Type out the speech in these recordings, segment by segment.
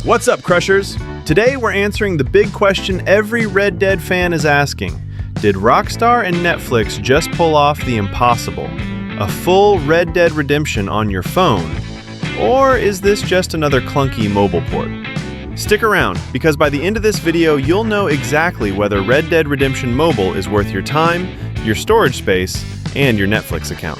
What's up, Crushers? Today we're answering the big question every Red Dead fan is asking. Did Rockstar and Netflix just pull off the impossible? A full Red Dead Redemption on your phone? Or is this just another clunky mobile port? Stick around, because by the end of this video, you'll know exactly whether Red Dead Redemption Mobile is worth your time, your storage space, and your Netflix account.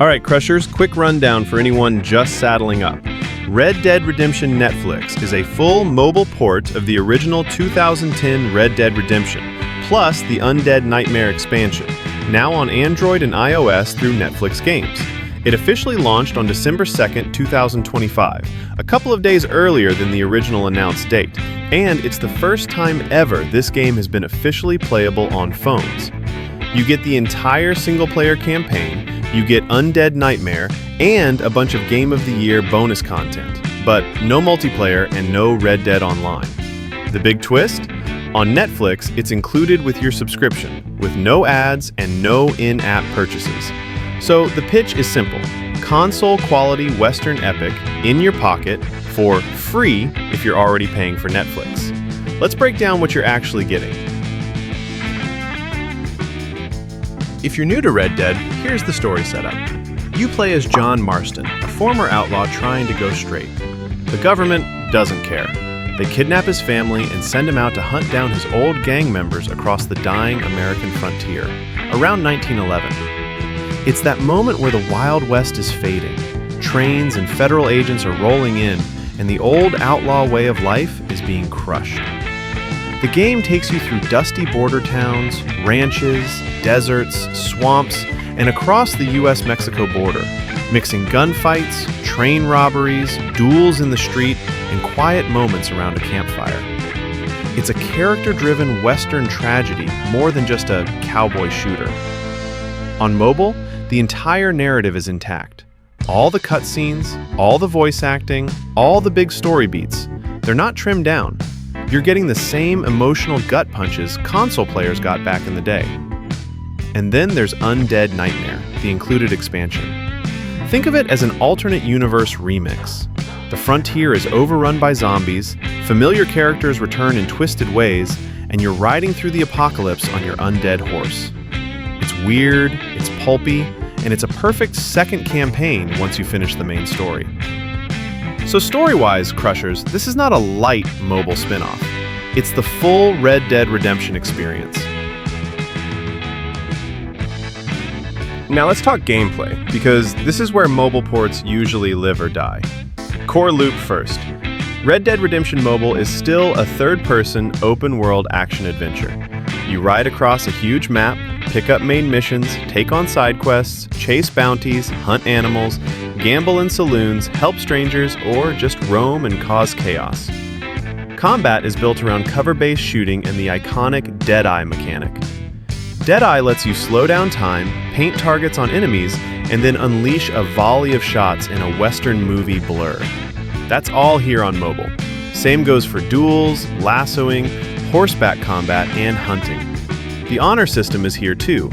Alright, Crushers, quick rundown for anyone just saddling up. Red Dead Redemption Netflix is a full mobile port of the original 2010 Red Dead Redemption, plus the Undead Nightmare expansion, now on Android and iOS through Netflix Games. It officially launched on December 2nd, 2025, a couple of days earlier than the original announced date, and it's the first time ever this game has been officially playable on phones. You get the entire single-player campaign, you get Undead Nightmare, and a bunch of Game of the Year bonus content, but no multiplayer and no Red Dead Online. The big twist? On Netflix, it's included with your subscription, with no ads and no in-app purchases. So the pitch is simple. Console-quality Western epic in your pocket for free if you're already paying for Netflix. Let's break down what you're actually getting. If you're new to Red Dead, here's the story setup. You play as John Marston, a former outlaw trying to go straight. The government doesn't care. They kidnap his family and send him out to hunt down his old gang members across the dying American frontier, around 1911. It's that moment where the Wild West is fading. Trains and federal agents are rolling in, and the old outlaw way of life is being crushed. The game takes you through dusty border towns, ranches, deserts, swamps, and across the US-Mexico border, mixing gunfights, train robberies, duels in the street, and quiet moments around a campfire. It's a character-driven Western tragedy more than just a cowboy shooter. On mobile, the entire narrative is intact. All the cutscenes, all the voice acting, all the big story beats, they're not trimmed down. You're getting the same emotional gut punches console players got back in the day. And then there's Undead Nightmare, the included expansion. Think of it as an alternate universe remix. The frontier is overrun by zombies, familiar characters return in twisted ways, and you're riding through the apocalypse on your undead horse. It's weird, it's pulpy, and it's a perfect second campaign once you finish the main story. So story-wise, Crushers, this is not a light mobile spin-off. It's the full Red Dead Redemption experience. Now let's talk gameplay, because this is where mobile ports usually live or die. Core loop first. Red Dead Redemption Mobile is still a third-person, open-world action-adventure. You ride across a huge map, pick up main missions, take on side quests, chase bounties, hunt animals, gamble in saloons, help strangers, or just roam and cause chaos. Combat is built around cover-based shooting and the iconic Deadeye mechanic. Deadeye lets you slow down time, paint targets on enemies, and then unleash a volley of shots in a Western movie blur. That's all here on mobile. Same goes for duels, lassoing, horseback combat, and hunting. The honor system is here too.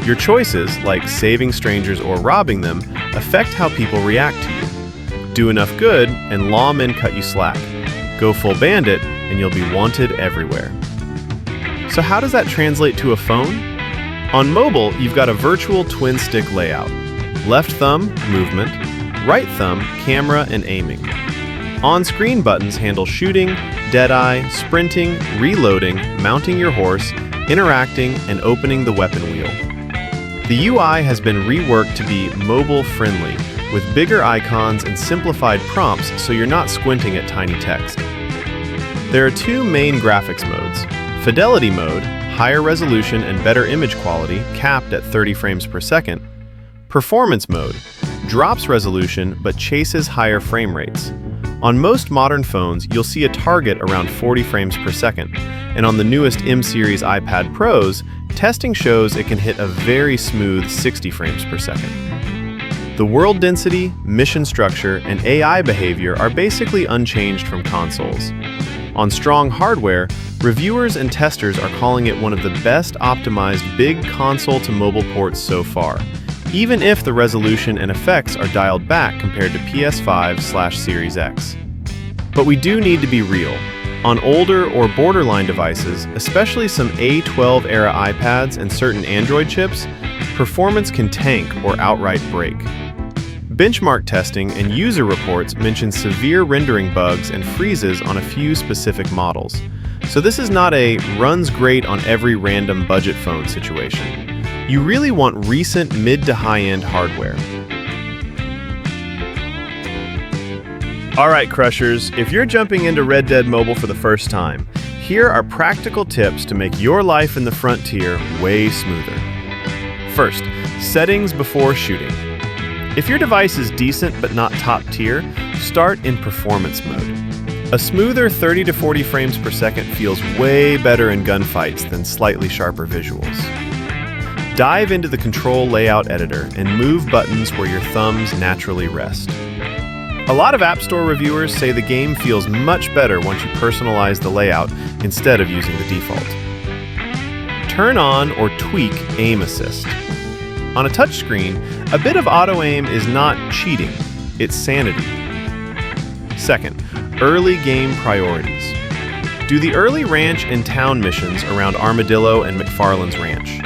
Your choices, like saving strangers or robbing them, affect how people react to you. Do enough good, and lawmen cut you slack. Go full bandit, and you'll be wanted everywhere. So how does that translate to a phone? On mobile, you've got a virtual twin-stick layout. Left thumb, movement. Right thumb, camera and aiming. On-screen buttons handle shooting, deadeye, sprinting, reloading, mounting your horse, interacting, and opening the weapon wheel. The UI has been reworked to be mobile-friendly, with bigger icons and simplified prompts so you're not squinting at tiny text. There are two main graphics modes. Fidelity mode, higher resolution and better image quality, capped at 30 frames per second. Performance mode, drops resolution but chases higher frame rates. On most modern phones, you'll see a target around 40 frames per second, and on the newest M-series iPad Pros, testing shows it can hit a very smooth 60 frames per second. The world density, mission structure, and AI behavior are basically unchanged from consoles. On strong hardware, reviewers and testers are calling it one of the best optimized big console-to-mobile ports so far, even if the resolution and effects are dialed back compared to PS5/Series X. But we do need to be real. On older or borderline devices, especially some A12-era iPads and certain Android chips, performance can tank or outright break. Benchmark testing and user reports mention severe rendering bugs and freezes on a few specific models. So this is not a runs great on every random budget phone situation. You really want recent mid to high-end hardware. All right, Crushers, if you're jumping into Red Dead Mobile for the first time, here are practical tips to make your life in the frontier way smoother. First, settings before shooting. If your device is decent but not top tier, start in performance mode. A smoother 30 to 40 frames per second feels way better in gunfights than slightly sharper visuals. Dive into the control layout editor and move buttons where your thumbs naturally rest. A lot of App Store reviewers say the game feels much better once you personalize the layout instead of using the default. Turn on or tweak aim assist. On a touchscreen, a bit of auto-aim is not cheating, it's sanity. Second, early game priorities. Do the early ranch and town missions around Armadillo and McFarland's Ranch.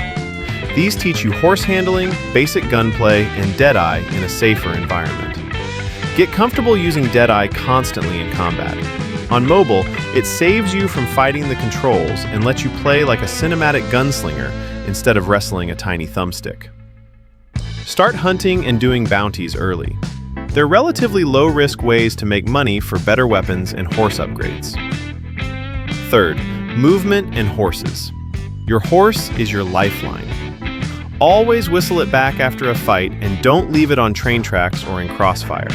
These teach you horse handling, basic gunplay, and Deadeye in a safer environment. Get comfortable using Deadeye constantly in combat. On mobile, it saves you from fighting the controls and lets you play like a cinematic gunslinger instead of wrestling a tiny thumbstick. Start hunting and doing bounties early. They're relatively low-risk ways to make money for better weapons and horse upgrades. Third, movement and horses. Your horse is your lifeline. Always whistle it back after a fight and don't leave it on train tracks or in crossfire.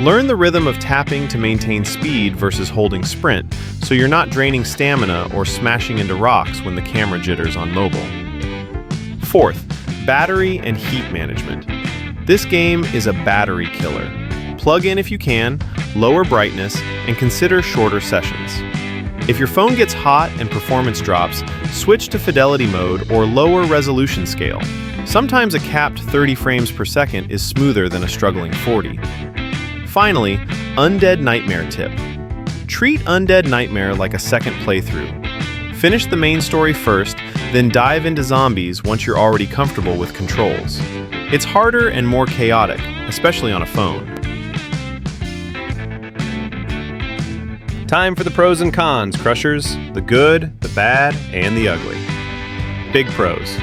Learn the rhythm of tapping to maintain speed versus holding sprint, so you're not draining stamina or smashing into rocks when the camera jitters on mobile. Fourth, battery and heat management. This game is a battery killer. Plug in if you can, lower brightness, and consider shorter sessions. If your phone gets hot and performance drops, switch to fidelity mode or lower resolution scale. Sometimes a capped 30 frames per second is smoother than a struggling 40. Finally, Undead Nightmare tip. Treat Undead Nightmare like a second playthrough. Finish the main story first, then dive into zombies once you're already comfortable with controls. It's harder and more chaotic, especially on a phone. Time for the pros and cons, Crushers. The good, the bad, and the ugly. Big pros.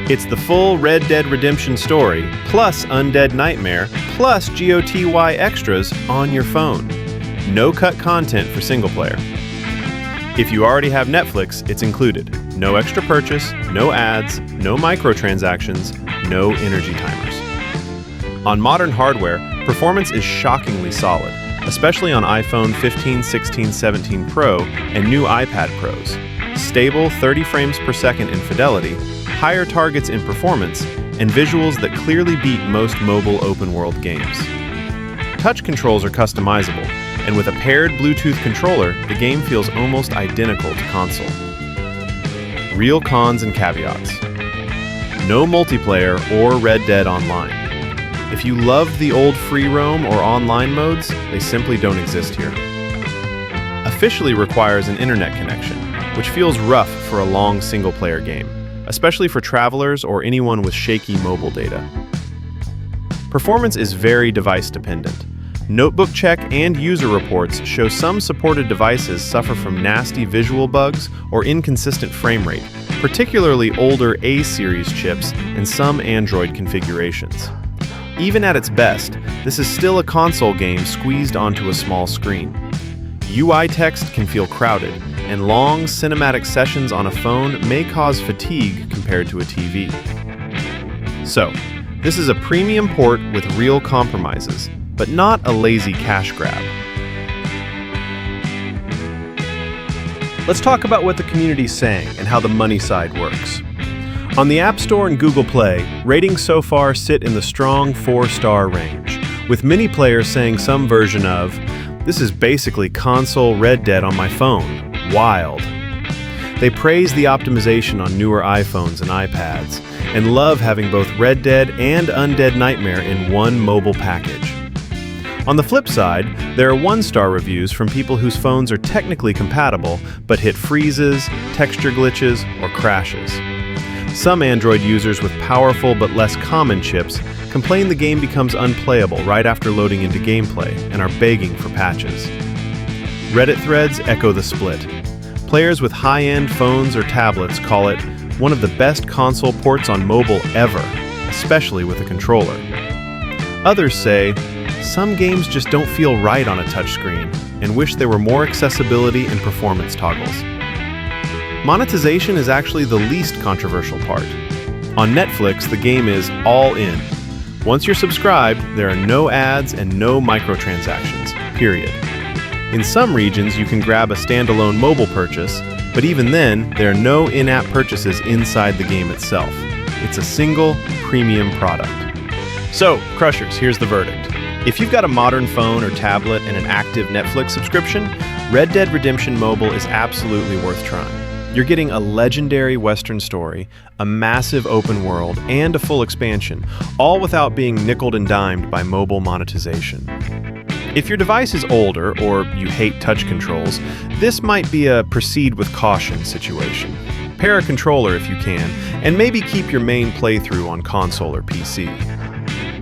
It's the full Red Dead Redemption story, plus Undead Nightmare, plus GOTY extras on your phone. No cut content for single player. If you already have Netflix, it's included. No extra purchase, no ads, no microtransactions, no energy timers. On modern hardware, performance is shockingly solid, especially on iPhone 15, 16, 17 Pro and new iPad Pros. Stable 30 frames per second in fidelity, higher targets in performance, and visuals that clearly beat most mobile open-world games. Touch controls are customizable, and with a paired Bluetooth controller, the game feels almost identical to console. Real cons and caveats. No multiplayer or Red Dead Online. If you loved the old free roam or online modes, they simply don't exist here. Officially requires an internet connection, which feels rough for a long single-player game, especially for travelers or anyone with shaky mobile data. Performance is very device-dependent. Notebook check and user reports show some supported devices suffer from nasty visual bugs or inconsistent frame rate, particularly older A-series chips and some Android configurations. Even at its best, this is still a console game squeezed onto a small screen. UI text can feel crowded, and long cinematic sessions on a phone may cause fatigue compared to a TV. So, this is a premium port with real compromises, but not a lazy cash grab. Let's talk about what the community's saying and how the money side works. On the App Store and Google Play, ratings so far sit in the strong 4-star range, with many players saying some version of, "This is basically console Red Dead on my phone. Wild." They praise the optimization on newer iPhones and iPads, and love having both Red Dead and Undead Nightmare in one mobile package. On the flip side, there are one-star reviews from people whose phones are technically compatible, but hit freezes, texture glitches, or crashes. Some Android users with powerful but less common chips complain the game becomes unplayable right after loading into gameplay and are begging for patches. Reddit threads echo the split. Players with high-end phones or tablets call it one of the best console ports on mobile ever, especially with a controller. Others say, some games just don't feel right on a touchscreen and wish there were more accessibility and performance toggles. Monetization is actually the least controversial part. On Netflix, the game is all in. Once you're subscribed, there are no ads and no microtransactions, period. In some regions, you can grab a standalone mobile purchase, but even then, there are no in-app purchases inside the game itself. It's a single, premium product. So, Crushers, here's the verdict. If you've got a modern phone or tablet and an active Netflix subscription, Red Dead Redemption Mobile is absolutely worth trying. You're getting a legendary Western story, a massive open world, and a full expansion, all without being nickeled and dimed by mobile monetization. If your device is older or you hate touch controls, this might be a proceed with caution situation. Pair a controller if you can, and maybe keep your main playthrough on console or PC.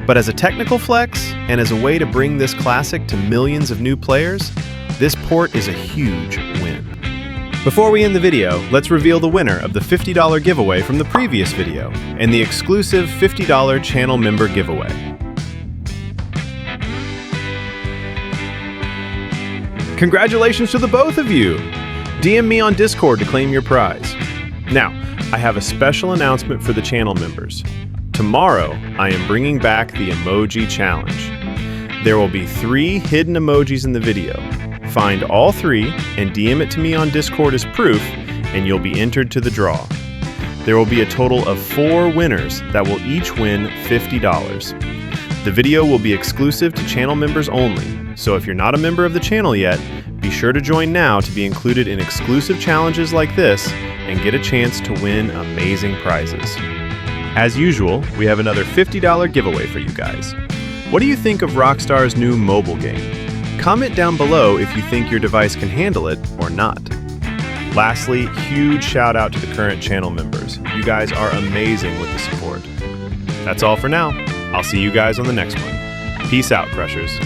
But as a technical flex, and as a way to bring this classic to millions of new players, this port is a huge win. Before we end the video, let's reveal the winner of the $50 giveaway from the previous video, and the exclusive $50 channel member giveaway. Congratulations to the both of you! DM me on Discord to claim your prize. Now, I have a special announcement for the channel members. Tomorrow, I am bringing back the Emoji Challenge. There will be 3 hidden emojis in the video. Find all 3 and DM it to me on Discord as proof, and you'll be entered to the draw. There will be a total of 4 winners that will each win $50. The video will be exclusive to channel members only, so if you're not a member of the channel yet, be sure to join now to be included in exclusive challenges like this and get a chance to win amazing prizes. As usual, we have another $50 giveaway for you guys. What do you think of Rockstar's new mobile game? Comment down below if you think your device can handle it or not. Lastly, huge shout out to the current channel members. You guys are amazing with the support. That's all for now. I'll see you guys on the next one. Peace out, Crushers.